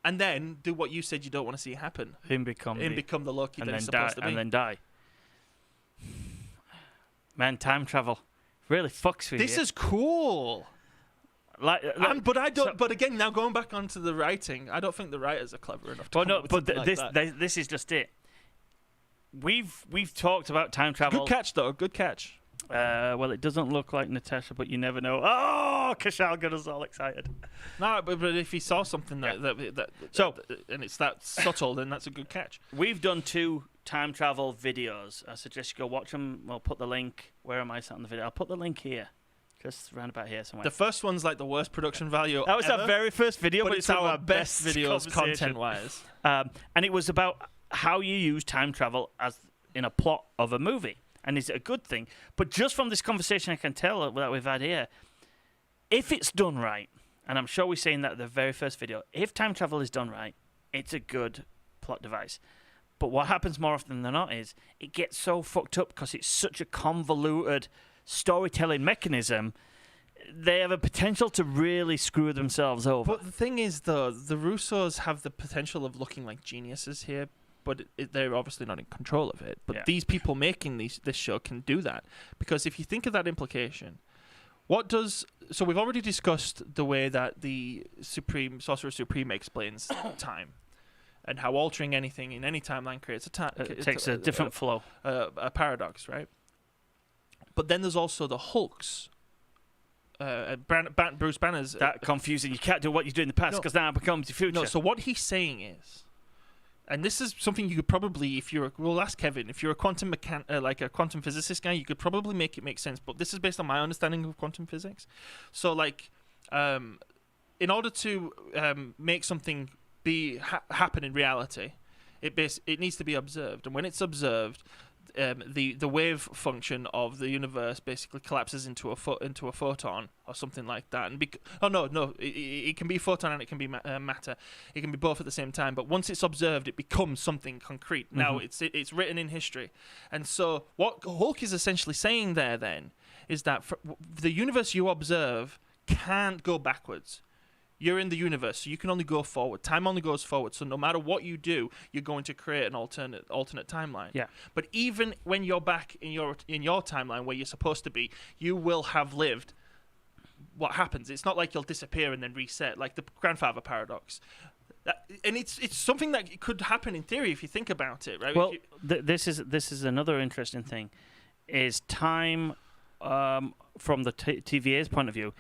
and then do what you said you don't want to see happen. Him become the Loki that he's supposed to be. And then die. Man, time travel really fucks with you. This is cool. But again, now going back onto the writing, I don't think the writers are clever enough to come up with something like that. This is just it. We've talked about time travel. Good catch, though. Good catch. Well, it doesn't look like Natasha, but you never know. Oh, Kushal got us all excited. No, but if he saw something and it's that subtle, then that's a good catch. We've done 2 time travel videos. I suggest you go watch them. We'll put the link. Where am I sat on the video? I'll put the link here. Just round about here somewhere. The first one's like the worst production value That was ever, our very first video, but it's our best videos content-wise. And it was about how you use time travel as in a plot of a movie. And is it a good thing? But just from this conversation, I can tell that we've had here, if it's done right, and I'm sure we're saying that at the very first video, if time travel is done right, it's a good plot device. But what happens more often than not is it gets so fucked up because it's such a convoluted storytelling mechanism. They have a potential to really screw themselves over. But the thing is, though, the Russos have the potential of looking like geniuses here, but they're obviously not in control of it. But these people making this show can do that. Because if you think of that implication, so we've already discussed the way that the Sorcerer Supreme explains time, and how altering anything in any timeline creates it takes a different flow. A paradox, right? But then there's also the Hulk's. Bruce Banner's. That confusing. You can't do what you do in the past because now it becomes your future. No, so what he's saying is, and this is something you could probably, we'll ask Kevin, if you're a quantum like a quantum physicist guy, you could probably make it make sense. But this is based on my understanding of quantum physics. So, like, in order to make something happen in reality, it needs to be observed, and when it's observed, the wave function of the universe basically collapses into a photon or something like that. And it can be a photon and it can be matter. It can be both at the same time. But once it's observed, it becomes something concrete. Mm-hmm. Now it's written in history. And so what Hulk is essentially saying there then is that the universe you observe can't go backwards. You're in the universe, so you can only go forward. Time only goes forward. So no matter what you do, you're going to create an alternate timeline. Yeah. But even when you're back in your timeline where you're supposed to be, you will have lived. What happens? It's not like you'll disappear and then reset, like the grandfather paradox. And it's something that could happen in theory if you think about it, right? Well, this is another interesting thing, is time from the TVA's point of view.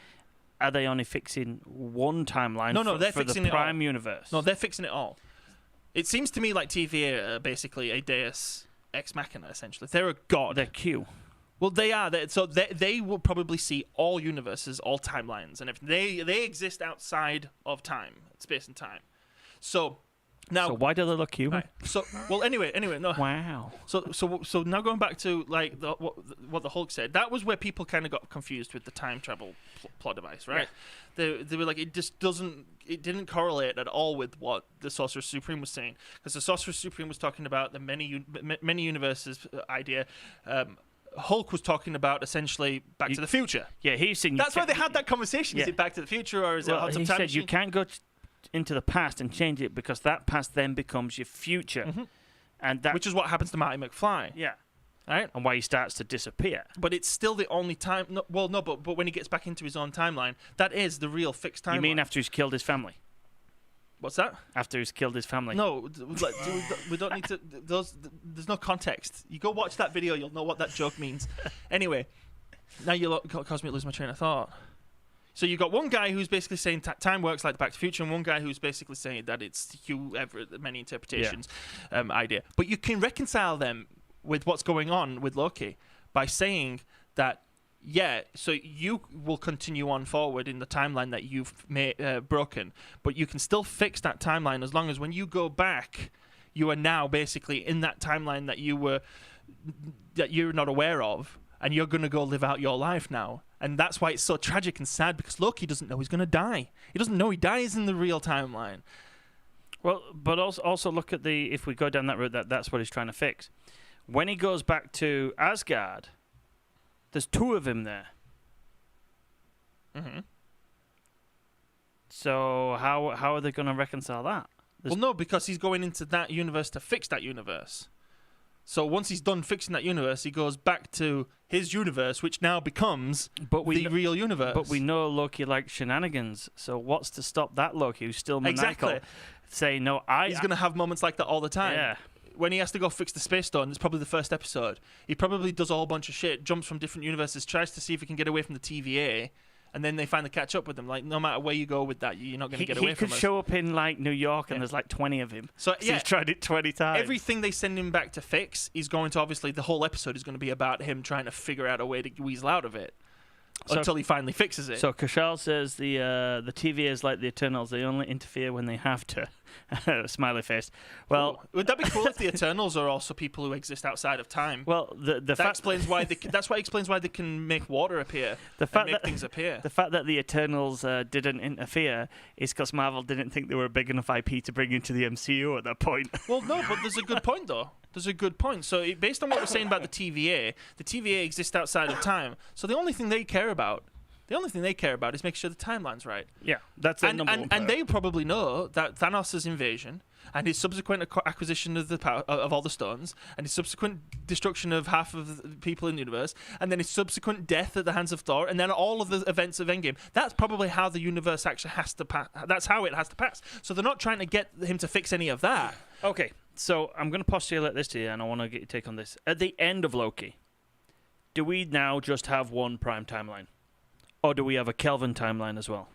Are they only fixing one timeline they're for fixing the it Prime all. universe? No, they're fixing it all. It seems to me like TVA are basically a deus ex machina, essentially. They're a god. They're Q. Well, they are. So they will probably see all universes, all timelines. And if they exist outside of time, space and time. So Now, so why do they look human? Right. So, well, anyway, no. Wow. So now going back to like what the Hulk said, that was where people kind of got confused with the time travel plot device, right? Yeah. They were like, it didn't correlate at all with what the Sorcerer Supreme was saying, because the Sorcerer Supreme was talking about the many universes idea. Hulk was talking about essentially Back to the Future. Yeah, he's saying that's why they had that conversation. Yeah. Is it Back to the Future or is it Haunted Time Machine? You can't go into the past and change it, because that past then becomes your future, and that, which is what happens to Marty McFly. Yeah, right. And why he starts to disappear. But it's still the only time. But when he gets back into his own timeline, that is the real fixed timeline. You mean after he's killed his family? What's that? After he's killed his family? No, we don't need to. There's no context. You go watch that video, you'll know what that joke means. Anyway, now you caused me to lose my train of thought. So you got one guy who's basically saying time works like the Back to the Future, and one guy who's basically saying that it's Hugh Everett, many interpretations idea. But you can reconcile them with what's going on with Loki by saying that, so you will continue on forward in the timeline that you've broken, but you can still fix that timeline as long as when you go back, you are now basically in that timeline that you're not aware of, and you're going to go live out your life now. And that's why it's so tragic and sad, because Loki doesn't know he's going to die. He doesn't know he dies in the real timeline. Well, but also look at if we go down that route, that's what he's trying to fix. When he goes back to Asgard, there's two of him there. Mm-hmm. So how are they going to reconcile that? Well, no, because he's going into that universe to fix that universe. So once he's done fixing that universe, he goes back to his universe, which now becomes the real universe. But we know Loki likes shenanigans, so what's to stop that Loki, who's still maniacal, saying, no, he's going to have moments like that all the time. Yeah. When he has to go fix the Space Stone, it's probably the first episode. He probably does a whole bunch of shit, jumps from different universes, tries to see if he can get away from the TVA, and then they finally catch up with him. Like, no matter where you go with that, you're not going to get away from us. He could show up in, like, New York, and there's, like, 20 of him. So he's tried it 20 times. Everything they send him back to fix is going to, obviously, the whole episode is going to be about him trying to figure out a way to weasel out of it. Until he finally fixes it. So Kashal says the TVA is like the Eternals. They only interfere when they have to. Smiley face. Well, would that be cool if the Eternals are also people who exist outside of time? Well, that explains why that's why it explains why they can make water appear. Make things appear. The fact that the Eternals didn't interfere is because Marvel didn't think they were a big enough IP to bring into the MCU at that point. Well, no, but there's a good point though. There's a good point. So based on what we're saying about the TVA exists outside of time. So the only thing they care about is making sure the timeline's right. Yeah, that's the number one. And they probably know that Thanos' invasion and his subsequent acquisition of the power of all the stones, and his subsequent destruction of half of the people in the universe, and then his subsequent death at the hands of Thor, and then all of the events of Endgame. That's probably how the universe actually has to pass. That's how it has to pass. So they're not trying to get him to fix any of that. Okay, so I'm going to postulate this to you, and I want to get your take on this. At the end of Loki, do we now just have one prime timeline? Or do we have a Kelvin timeline as well?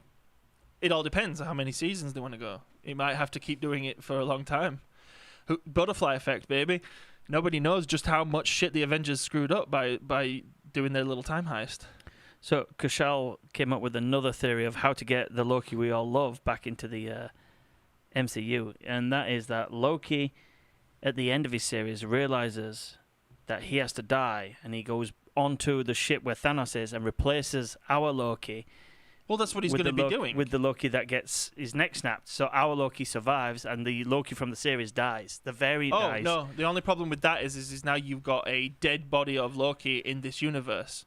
It all depends on how many seasons they want to go. He might have to keep doing it for a long time. Butterfly effect, baby. Nobody knows just how much shit the Avengers screwed up by doing their little time heist. So Kushal came up with another theory of how to get the Loki we all love back into the MCU. And that is that Loki, at the end of his series, realizes that he has to die, and he goes onto the ship where Thanos is and replaces our Loki. Well, that's what he's going to be doing. With the Loki that gets his neck snapped. So our Loki survives, and the Loki from the series dies. The variant dies. Oh, no. The only problem with that is now you've got a dead body of Loki in this universe,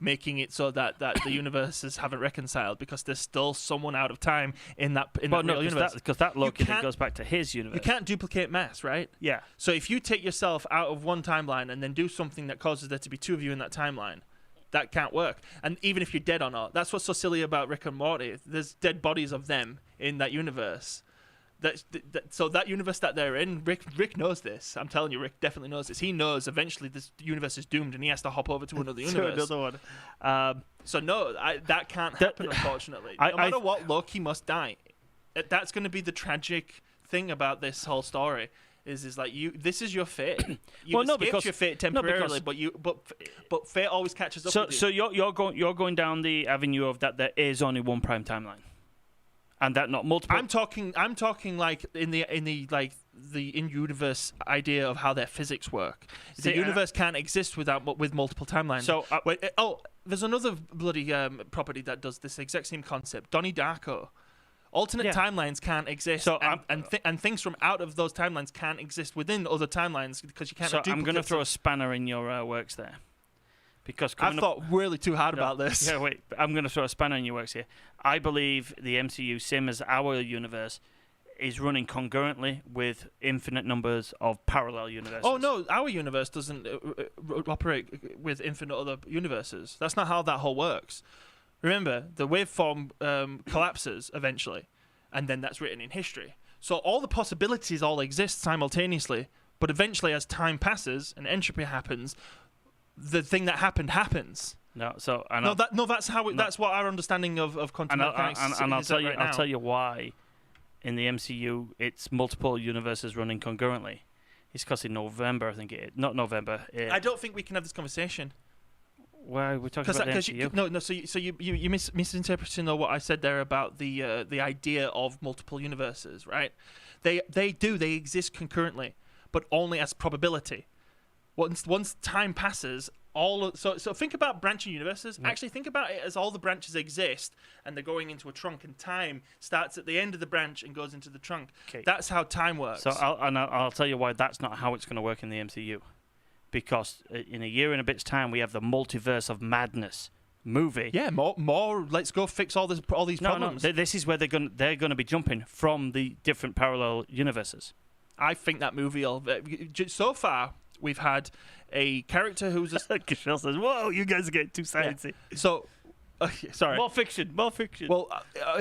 making it so that the universes haven't reconciled, because there's still someone out of time in that real universe. Because that Loki then goes back to his universe. You can't duplicate mass, right? Yeah. So if you take yourself out of one timeline and then do something that causes there to be two of you in that timeline, that can't work. And even if you're dead or not, that's what's so silly about Rick and Morty. There's dead bodies of them in that universe. So that universe that they're in, Rick knows this. I'm telling you, Rick definitely knows this. He knows eventually this universe is doomed, and he has to hop over to another universe. Another one. So no, that can't happen, unfortunately. No matter what, Loki must die. That's going to be the tragic thing about this whole story. Is like this is your fate. You escaped your fate temporarily, but fate always catches up with you. So you're going down the avenue of that there is only one prime timeline. and that not multiple. I'm talking like in the in-universe idea of how their physics work. The universe can't exist with multiple timelines. So there's another bloody property that does this exact same concept. Donnie Darko. Alternate timelines can't exist, so and things from out of those timelines can't exist within other timelines because you can't. So I'm going to throw a spanner in your works there, because I've thought really too hard about this. Yeah, wait. I'm going to throw a spanner in your works here. I believe the MCU, same as our universe, is running concurrently with infinite numbers of parallel universes. Oh no, our universe doesn't operate with infinite other universes. That's not how that whole works. Remember, the waveform collapses eventually, and then that's written in history. So all the possibilities all exist simultaneously, but eventually, as time passes and entropy happens, the thing that happened happens. That's how that's what our understanding of quantum mechanics is. And I'll tell you why. In the MCU, it's multiple universes running concurrently. It's because in November, I think it is. Not November. I don't think we can have this conversation. Why are we talking about the MCU? So you misinterpreting what I said there about the idea of multiple universes, right? They exist concurrently, but only as probability. Once time passes, so think about branching universes. Yeah. Actually, think about it as all the branches exist, and they're going into a trunk, and time starts at the end of the branch and goes into the trunk. Okay. That's how time works. So I'll tell you why that's not how it's going to work in the MCU. Because in a year and a bit's time, we have the Multiverse of Madness movie. Yeah, more. Let's go fix all these problems. No. This is where they're going to be jumping from the different parallel universes. I think that movie. So far, we've had a character who's. Kishel says, "Whoa, you guys are getting too sciencey." Yeah. So, sorry. More fiction. Well,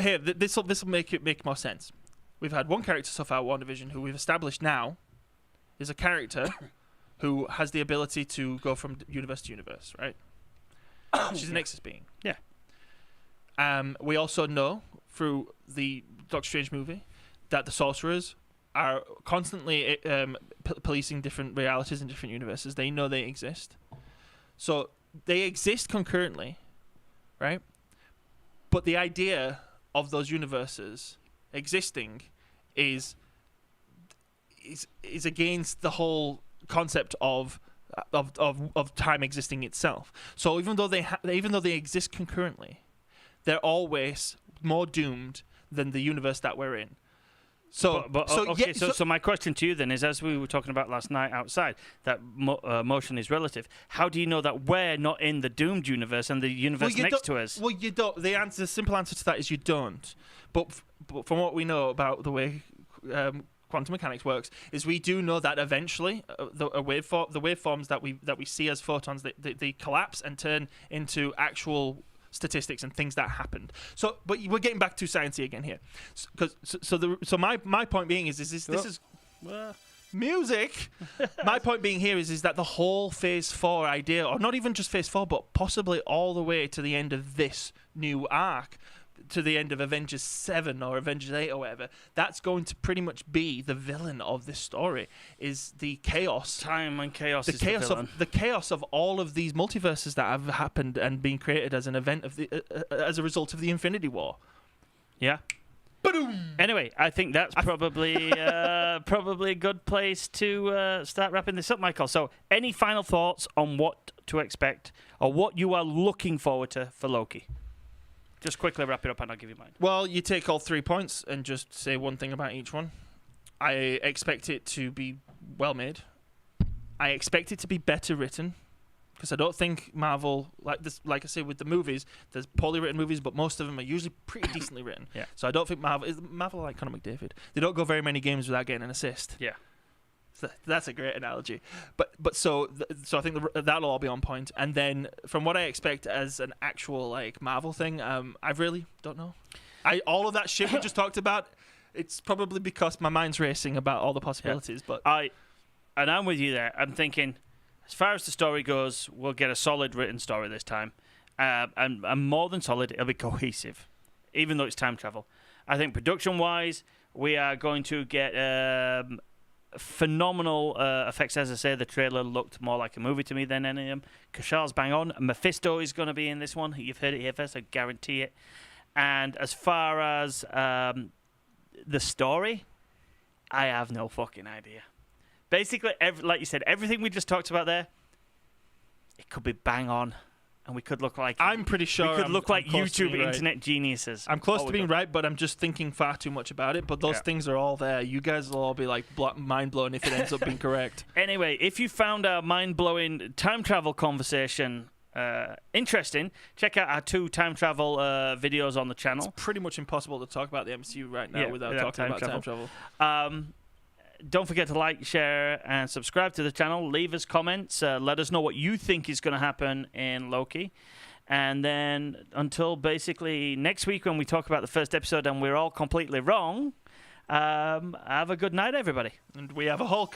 here, this will make more sense. We've had one character so far, WandaVision, who we've established now is a character who has the ability to go from universe to universe, right? She's a Nexus being. Yeah. We also know through the Doctor Strange movie that the sorcerers are constantly policing different realities in different universes. They know they exist. So they exist concurrently, right? But the idea of those universes existing is against the whole concept of time existing itself. So even though they exist concurrently, they're always more doomed than the universe that we're in. So my question to you then is, as we were talking about last night outside, that motion is relative. How do you know that we're not in the doomed universe and the universe next to us? Well, you don't. The simple answer to that is you don't. But from what we know about the way quantum mechanics works, is we do know that eventually the waveforms that we see as photons, they collapse and turn into actual statistics and things that happened. So, but we're getting back to sciencey again here, so my point being is music. My point being here is that the whole Phase 4 idea, or not even just Phase 4, but possibly all the way to the end of this new arc, to the end of Avengers 7 or Avengers 8 or whatever, that's going to pretty much be the villain of this story, is the chaos. Time and chaos is the chaos of all of these multiverses that have happened and been created as an event of as a result of the Infinity War. Yeah. Ba-doom! Anyway, I think that's probably a good place to start wrapping this up, Michael. So, any final thoughts on what to expect or what you are looking forward to for Loki? Just quickly wrap it up and I'll give you mine. Well, you take all 3 points and just say one thing about each one. I expect it to be well made. I expect it to be better written, because I don't think Marvel, like I say with the movies, there's poorly written movies, but most of them are usually pretty decently written. Yeah. So I don't think Marvel like Conor McDavid. They don't go very many games without getting an assist. Yeah. That's a great analogy, but so I think that'll all be on point. And then from what I expect as an actual Marvel thing, I really don't know. All of that shit we just talked about, it's probably because my mind's racing about all the possibilities. Yeah. But I'm with you there. I'm thinking, as far as the story goes, we'll get a solid written story this time, and more than solid, it'll be cohesive, even though it's time travel. I think production-wise, we are going to get phenomenal effects. As I say, the trailer looked more like a movie to me than any of them. Kashal's bang on. Mephisto is going to be in this one. You've heard it here first, I guarantee it. And as far as the story, I have no fucking idea. Basically, like you said, everything we just talked about there, it could be bang on. And we could look like I'm pretty sure we could look like YouTube right. internet geniuses. I'm close to being right, but I'm just thinking far too much about it. But those things are all there. You guys will all be like mind blown if it ends up being correct. Anyway, if you found our mind blowing time travel conversation interesting, check out our 2 time travel videos on the channel. It's pretty much impossible to talk about the MCU right now without talking about time travel. Don't forget to like, share, and subscribe to the channel. Leave us comments. Let us know what you think is going to happen in Loki. And then until basically next week when we talk about the first episode and we're all completely wrong, have a good night, everybody. And we have a Hulk.